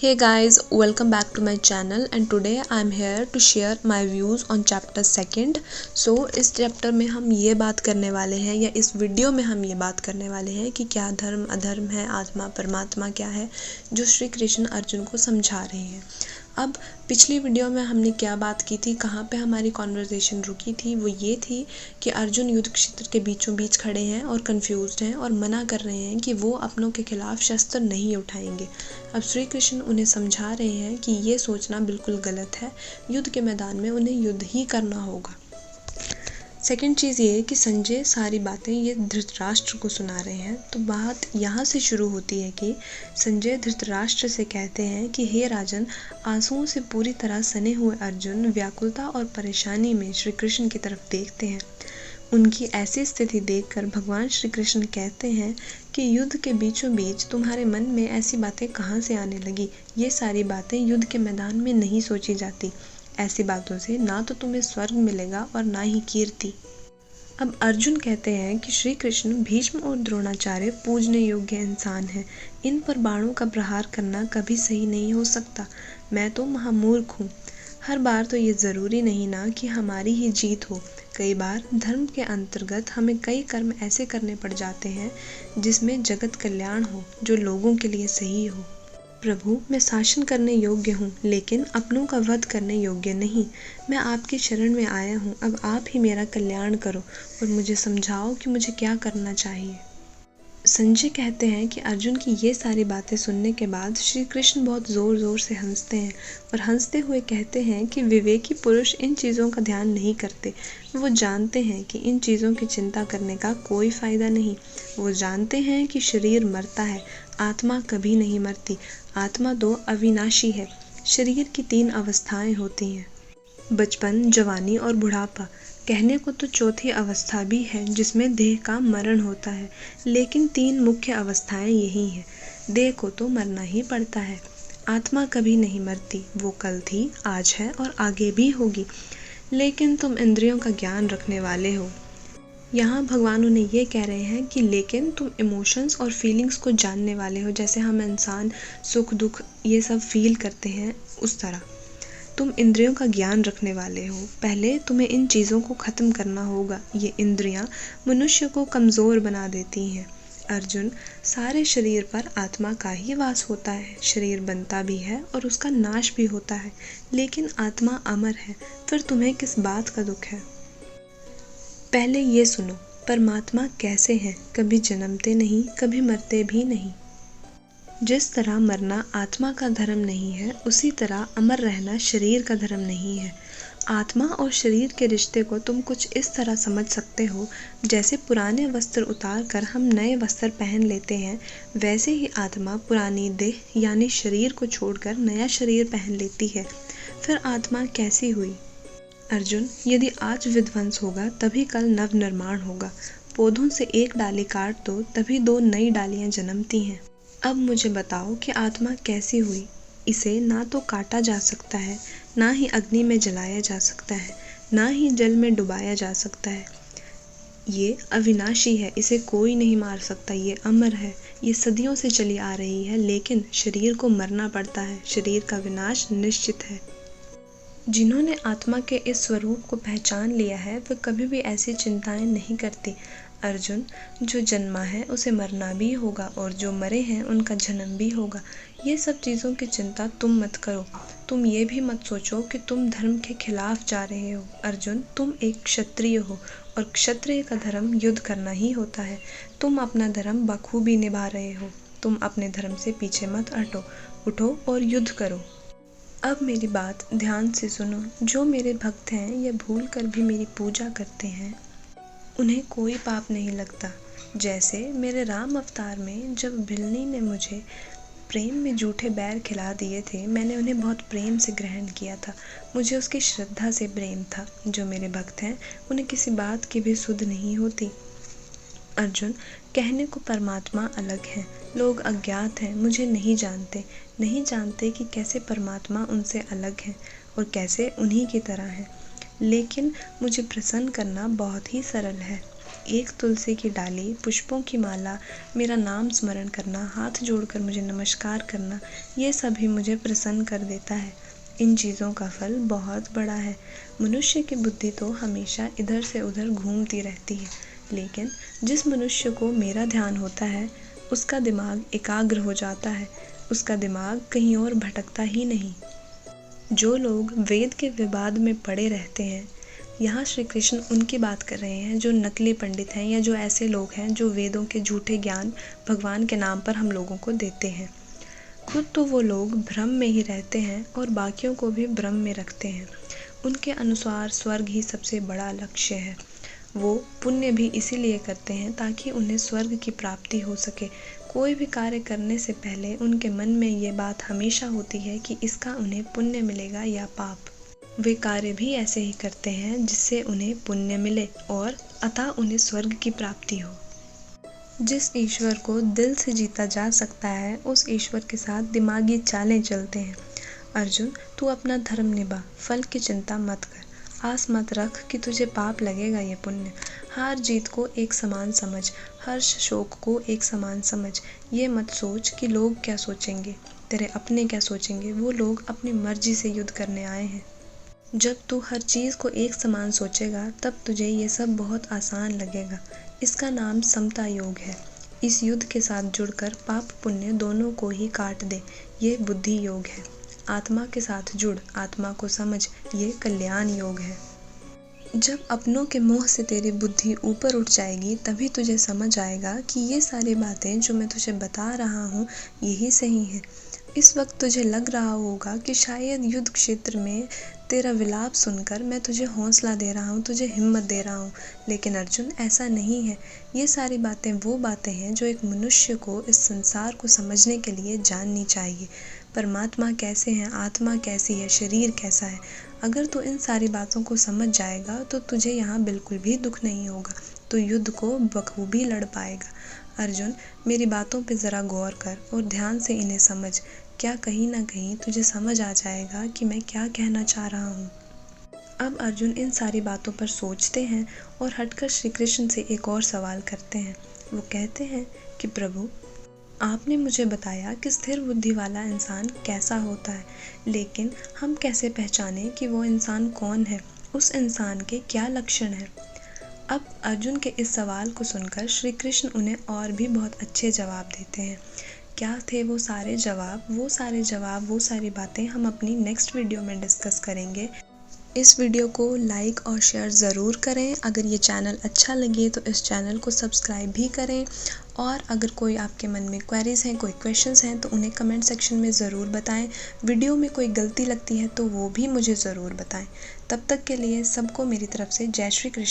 Hey guys, welcome back to my channel and today I'm here to share my views on chapter second. So इस chapter में हम ये बात करने वाले हैं या इस वीडियो में हम ये बात करने वाले हैं कि क्या धर्म अधर्म है, आत्मा परमात्मा क्या है, जो श्री कृष्ण अर्जुन को समझा रहे हैं। अब पिछली वीडियो में हमने क्या बात की थी, कहाँ पे हमारी कॉन्वर्जेशन रुकी थी, वो ये थी कि अर्जुन युद्ध क्षेत्र के बीचों बीच खड़े हैं और कंफ्यूज्ड हैं और मना कर रहे हैं कि वो अपनों के खिलाफ शस्त्र नहीं उठाएंगे। अब श्री कृष्ण उन्हें समझा रहे हैं कि ये सोचना बिल्कुल गलत है, युद्ध के मैदान में उन्हें युद्ध ही करना होगा। सेकंड चीज़ ये कि संजय सारी बातें ये धृतराष्ट्र को सुना रहे हैं। तो बात यहाँ से शुरू होती है कि संजय धृतराष्ट्र से कहते हैं कि हे राजन, आंसुओं से पूरी तरह सने हुए अर्जुन व्याकुलता और परेशानी में श्री कृष्ण की तरफ देखते हैं। उनकी ऐसी स्थिति देखकर भगवान श्री कृष्ण कहते हैं कि युद्ध के बीचों बीच तुम्हारे मन में ऐसी बातें कहाँ से आने लगी। ये सारी बातें युद्ध के मैदान में नहीं सोची जाती। ऐसी बातों से ना तो तुम्हें स्वर्ग मिलेगा और ना ही कीर्ति। अब अर्जुन कहते हैं कि श्री कृष्ण भीष्म और द्रोणाचार्य पूजने योग्य इंसान हैं। इन पर बाणों का प्रहार करना कभी सही नहीं हो सकता। मैं तो महामूर्ख हूँ। हर बार तो ये ज़रूरी नहीं ना कि हमारी ही जीत हो। कई बार धर्म के अंतर्गत हमें कई कर्म ऐसे करने पड़ जाते हैं जिसमें जगत कल्याण हो, जो लोगों के लिए सही हो। प्रभु, मैं शासन करने योग्य हूँ लेकिन अपनों का वध करने योग्य नहीं। मैं आपकी शरण में आया हूँ, अब आप ही मेरा कल्याण करो और मुझे समझाओ कि मुझे क्या करना चाहिए। संजय कहते हैं कि अर्जुन की ये सारी बातें सुनने के बाद श्री कृष्ण बहुत ज़ोर ज़ोर से हंसते हैं और हंसते हुए कहते हैं कि विवेकी पुरुष इन चीज़ों का ध्यान नहीं करते। वो जानते हैं कि इन चीज़ों की चिंता करने का कोई फ़ायदा नहीं। वो जानते हैं कि शरीर मरता है, आत्मा कभी नहीं मरती। आत्मा तो अविनाशी है। शरीर की 3 अवस्थाएं होती हैं, बचपन, जवानी और बुढ़ापा। कहने को तो चौथी अवस्था भी है जिसमें देह का मरण होता है, लेकिन 3 मुख्य अवस्थाएं यही हैं। देह को तो मरना ही पड़ता है। आत्मा कभी नहीं मरती। वो कल थी, आज है और आगे भी होगी। लेकिन तुम इंद्रियों का ज्ञान रखने वाले हो। यहाँ भगवान उन्हें ये कह रहे हैं कि लेकिन तुम इमोशंस और फीलिंग्स को जानने वाले हो। जैसे हम इंसान सुख दुख ये सब फील करते हैं, उस तरह तुम इंद्रियों का ज्ञान रखने वाले हो। पहले तुम्हें इन चीज़ों को ख़त्म करना होगा। ये इंद्रियां मनुष्य को कमज़ोर बना देती हैं। अर्जुन, सारे शरीर पर आत्मा का ही वास होता है। शरीर बनता भी है और उसका नाश भी होता है, लेकिन आत्मा अमर है। फिर तुम्हें किस बात का दुख है? पहले ये सुनो, परमात्मा कैसे हैं? कभी जन्मते नहीं, कभी मरते भी नहीं। जिस तरह मरना आत्मा का धर्म नहीं है, उसी तरह अमर रहना शरीर का धर्म नहीं है। आत्मा और शरीर के रिश्ते को तुम कुछ इस तरह समझ सकते हो, जैसे पुराने वस्त्र उतार कर हम नए वस्त्र पहन लेते हैं, वैसे ही आत्मा पुरानी देह यानी शरीर को छोड़कर नया शरीर पहन लेती है। फिर आत्मा कैसी हुई? अर्जुन, यदि आज विध्वंस होगा तभी कल नव निर्माण होगा। पौधों से एक डाली काट दो तभी 2 नई डालियां जन्मती हैं। अब मुझे बताओ कि आत्मा कैसी हुई? इसे ना तो काटा जा सकता है, ना ही अग्नि में जलाया जा सकता है, ना ही जल में डुबाया जा सकता है। ये अविनाशी है, इसे कोई नहीं मार सकता। ये अमर है, ये सदियों से चली आ रही है, लेकिन शरीर को मरना पड़ता है। शरीर का विनाश निश्चित है। जिन्होंने आत्मा के इस स्वरूप को पहचान लिया है, वे कभी भी ऐसी चिंताएं नहीं करते। अर्जुन, जो जन्मा है उसे मरना भी होगा और जो मरे हैं उनका जन्म भी होगा। ये सब चीज़ों की चिंता तुम मत करो। तुम ये भी मत सोचो कि तुम धर्म के खिलाफ जा रहे हो। अर्जुन, तुम एक क्षत्रिय हो और क्षत्रिय का धर्म युद्ध करना ही होता है। तुम अपना धर्म बखूबी निभा रहे हो। तुम अपने धर्म से पीछे मत हटो। उठो और युद्ध करो। अब मेरी बात ध्यान से सुनो। जो मेरे भक्त हैं या भूल कर भी मेरी पूजा करते हैं, उन्हें कोई पाप नहीं लगता। जैसे मेरे राम अवतार में जब भिलनी ने मुझे प्रेम में जूठे बैर खिला दिए थे, मैंने उन्हें बहुत प्रेम से ग्रहण किया था। मुझे उसकी श्रद्धा से प्रेम था। जो मेरे भक्त हैं उन्हें किसी बात की भी सुध नहीं होती। अर्जुन, कहने को परमात्मा अलग है, लोग अज्ञात हैं, मुझे नहीं जानते कि कैसे परमात्मा उनसे अलग है और कैसे उन्हीं की तरह है। लेकिन मुझे प्रसन्न करना बहुत ही सरल है। एक तुलसी की डाली, पुष्पों की माला, मेरा नाम स्मरण करना, हाथ जोड़कर मुझे नमस्कार करना, ये सभी मुझे प्रसन्न कर देता है। इन चीज़ों का फल बहुत बड़ा है। मनुष्य की बुद्धि तो हमेशा इधर से उधर घूमती रहती है, लेकिन जिस मनुष्य को मेरा ध्यान होता है उसका दिमाग एकाग्र हो जाता है, उसका दिमाग कहीं और भटकता ही नहीं। जो लोग वेद के विवाद में पड़े रहते हैं, यहाँ श्री कृष्ण उनकी बात कर रहे हैं जो नकली पंडित हैं या जो ऐसे लोग हैं जो वेदों के झूठे ज्ञान भगवान के नाम पर हम लोगों को देते हैं। खुद तो वो लोग भ्रम में ही रहते हैं और बाकियों को भी भ्रम में रखते हैं। उनके अनुसार स्वर्ग ही सबसे बड़ा लक्ष्य है। वो पुण्य भी इसीलिए करते हैं ताकि उन्हें स्वर्ग की प्राप्ति हो सके। कोई भी कार्य करने से पहले उनके मन में ये बात हमेशा होती है कि इसका उन्हें पुण्य मिलेगा या पाप। वे कार्य भी ऐसे ही करते हैं जिससे उन्हें पुण्य मिले और अतः उन्हें स्वर्ग की प्राप्ति हो। जिस ईश्वर को दिल से जीता जा सकता है उस ईश्वर के साथ दिमागी चालें चलते हैं। अर्जुन, तू अपना धर्म निभा, फल की चिंता मत कर, आस मत रख कि तुझे पाप लगेगा ये पुण्य। हार जीत को एक समान समझ, हर्ष शोक को एक समान समझ। ये मत सोच कि लोग क्या सोचेंगे, तेरे अपने क्या सोचेंगे। वो लोग अपनी मर्जी से युद्ध करने आए हैं। जब तू हर चीज़ को एक समान सोचेगा तब तुझे ये सब बहुत आसान लगेगा। इसका नाम समता योग है। इस युद्ध के साथ जुड़कर पाप पुण्य दोनों को ही काट दे, ये बुद्धि योग है। आत्मा के साथ जुड़, आत्मा को समझ, ये कल्याण योग है। जब अपनों के मोह से तेरी बुद्धि ऊपर उठ जाएगी तभी तुझे समझ आएगा कि ये सारी बातें जो मैं तुझे बता रहा हूँ यही सही है। इस वक्त तुझे लग रहा होगा कि शायद युद्ध क्षेत्र में तेरा विलाप सुनकर मैं तुझे हौसला दे रहा हूँ, तुझे हिम्मत दे रहा हूँ, लेकिन अर्जुन ऐसा नहीं है। ये सारी बातें वो बातें हैं जो एक मनुष्य को इस संसार को समझने के लिए जाननी चाहिए। परमात्मा कैसे हैं, आत्मा कैसी है, शरीर कैसा है। अगर तू इन सारी बातों को समझ जाएगा तो तुझे यहाँ बिल्कुल भी दुख नहीं होगा, तो युद्ध को बखूबी लड़ पाएगा। अर्जुन, मेरी बातों पे ज़रा गौर कर और ध्यान से इन्हें समझ। क्या कहीं ना कहीं तुझे समझ आ जाएगा कि मैं क्या कहना चाह रहा हूँ। अब अर्जुन इन सारी बातों पर सोचते हैं और हटकर श्री कृष्ण से एक और सवाल करते हैं। वो कहते हैं कि प्रभु, आपने मुझे बताया कि स्थिर बुद्धि वाला इंसान कैसा होता है, लेकिन हम कैसे पहचानें कि वो इंसान कौन है, उस इंसान के क्या लक्षण हैं। अब अर्जुन के इस सवाल को सुनकर श्री कृष्ण उन्हें और भी बहुत अच्छे जवाब देते हैं। क्या थे वो सारे जवाब, वो सारी बातें हम अपनी नेक्स्ट वीडियो में डिस्कस करेंगे। इस वीडियो को लाइक और शेयर ज़रूर करें। अगर ये चैनल अच्छा लगे तो इस चैनल को सब्सक्राइब भी करें, और अगर कोई आपके मन में क्वेरीज़ हैं, कोई क्वेश्चंस हैं तो उन्हें कमेंट सेक्शन में ज़रूर बताएं। वीडियो में कोई गलती लगती है तो वो भी मुझे ज़रूर बताएं। तब तक के लिए सबको मेरी तरफ से जय श्री कृष्ण।